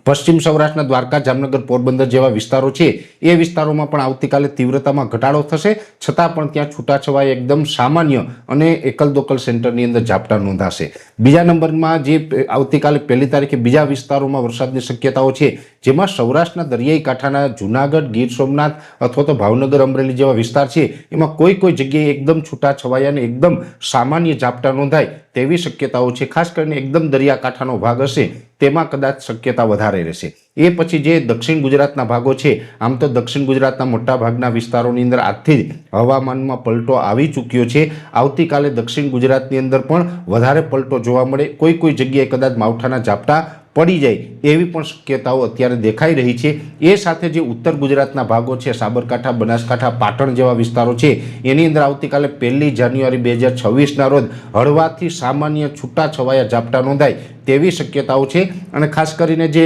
પશ્ચિમ સૌરાષ્ટ્રના દ્વારકા, જામનગર, પોરબંદર જેવા વિસ્તારો છે એ વિસ્તારોમાં પણ આવતીકાલે તીવ્રતામાં ઘટાડો થશે, છતાં પણ ત્યાં છૂટાછવાયા એકદમ સામાન્ય અને એકલ દોકલ સેન્ટરની અંદર ઝાપટા નોંધાશે। બીજા નંબરમાં જે આવતીકાલે 1 તારીખે બીજા વિસ્તારોમાં વરસાદની શક્યતાઓ છે, જેમાં સૌરાષ્ટ્રના દરિયાઈ કાંઠાના જૂનાગઢ, ગીર સોમનાથ અથવા તો ભાવનગર, અમરેલી જેવા વિસ્તાર છે એમાં કોઈ કોઈ જગ્યાએ એકદમ છૂટાછવાયા અને એકદમ સામાન્ય ઝાપટા નોંધાય તેવી શક્યતાઓ છે। ખાસ કરીને એકદમ દરિયાકાંઠાનો ભાગ હશે તેમાં કદાચ શક્યતા વધારે રહેશે। એ પછી જે દક્ષિણ ગુજરાતના ભાગો છે, આમ તો દક્ષિણ ગુજરાતના મોટા ભાગના વિસ્તારોની અંદર આજથી જ હવામાનમાં પલટો આવી ચૂક્યો છે। આવતીકાલે દક્ષિણ ગુજરાતની અંદર પણ વધારે પલટો જોવા મળે, કોઈ કોઈ જગ્યાએ કદાચ માવઠાના ઝાપટા પડી જાય એવી પણ શક્યતાઓ અત્યારે દેખાઈ રહી છે। એ સાથે જે ઉત્તર ગુજરાતના ભાગો છે, સાબરકાંઠા, બનાસકાંઠા, પાટણ જેવા વિસ્તારો છે, એની અંદર આવતીકાલે 1 જાન્યુઆરી 2026ના રોજ હળવાથી સામાન્ય છૂટાછવાયા ઝાપટા નોંધાય તેવી શક્યતાઓ છે। અને ખાસ કરીને જે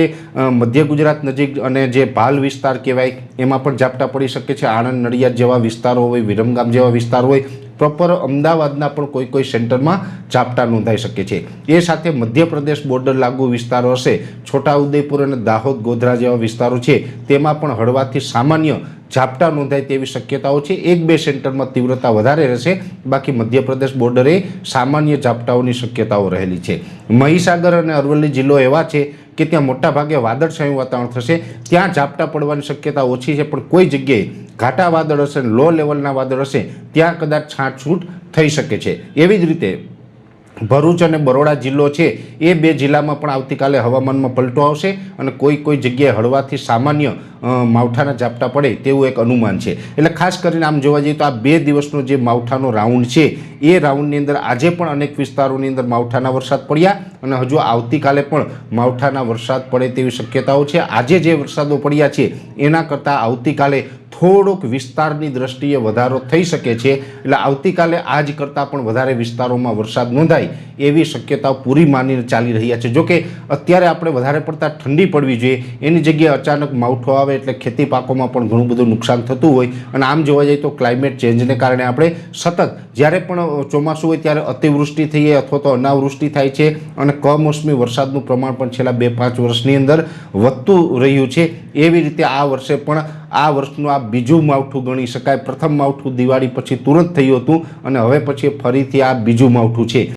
મધ્ય ગુજરાત નજીક અને જે ભાલ વિસ્તાર કહેવાય એમાં પણ ઝાપટા પડી શકે છે। આણંદ, નડિયાદ જેવા વિસ્તારો હોય, વિરમગામ જેવા વિસ્તાર હોય, પ્રોપર અમદાવાદના પણ કોઈ કોઈ સેન્ટરમાં ઝાપટા નોંધાઈ શકે છે। એ સાથે મધ્યપ્રદેશ બોર્ડર લાગુ વિસ્તારો હશે, છોટાઉદેપુર અને દાહોદ, ગોધરા જેવા વિસ્તારો છે, તેમાં પણ હળવાથી સામાન્ય ઝાપટા નોંધાય તેવી શક્યતાઓ છે। 1-2 સેન્ટરમાં તીવ્રતા વધારે રહેશે, બાકી મધ્યપ્રદેશ બોર્ડરે સામાન્ય ઝાપટાઓની શક્યતાઓ રહેલી છે। મહીસાગર અને અરવલ્લી જિલ્લો એવા છે કે ત્યાં મોટા ભાગે વાદળછાયું વાતાવરણ થશે, ત્યાં ઝાપટા પડવાની શક્યતા ઓછી છે, પણ કોઈ જગ્યાએ ઘાટા વાદળ હશે, લો લેવલના વાદળ હશે, ત્યાં કદાચ છાંટછૂટ થઈ શકે છે। એવી જ રીતે ભરૂચ અને બરોડા જિલ્લો છે, એ 2 જિલ્લામાં પણ આવતીકાલે હવામાનમાં પલટો આવશે અને કોઈ કોઈ જગ્યાએ હળવાથી સામાન્ય માવઠાના ઝાપટા પડે તેવું એક અનુમાન છે। એટલે ખાસ કરીને આમ જોવા જઈએ તો આ 2 દિવસનો જે માવઠાનો રાઉન્ડ છે એ રાઉન્ડની અંદર આજે પણ અનેક વિસ્તારોની અંદર માવઠાના વરસાદ પડ્યા અને હજુ આવતીકાલે પણ માવઠાના વરસાદ પડે તેવી શક્યતાઓ છે। આજે જે વરસાદો પડ્યા છે એના કરતાં આવતીકાલે થોડોક વિસ્તારની દ્રષ્ટિએ વધારો થઈ શકે છે। એટલે આવતીકાલે આજ કરતાં પણ વધારે વિસ્તારોમાં વરસાદ નોંધાય એવી શક્યતાઓ પૂરી માનીને ચાલી રહ્યા છે। જોકે અત્યારે આપણે વધારે પડતા ઠંડી પડવી જોઈએ, એની જગ્યાએ અચાનક માવઠો આવે એટલે ખેતી પાકોમાં પણ ઘણું બધું નુકસાન થતું હોય। અને આમ જોવા જઈએ તો ક્લાઇમેટ ચેન્જને કારણે આપણે સતત જ્યારે પણ ચોમાસું હોય ત્યારે અતિવૃષ્ટિ થઈ અથવા તો અનાવૃષ્ટિ થાય છે અને કમોસમી વરસાદનું પ્રમાણ પણ છેલ્લા 2-5 વર્ષની અંદર વધતું રહ્યું છે। એવી રીતે આ વર્ષે પણ આ વર્ષનું આ બીજું માવઠું ગણી શકાય। પ્રથમ માવઠું દિવાળી પછી તુરંત થયું હતું અને હવે પછી ફરીથી આ બીજું માવઠું છે।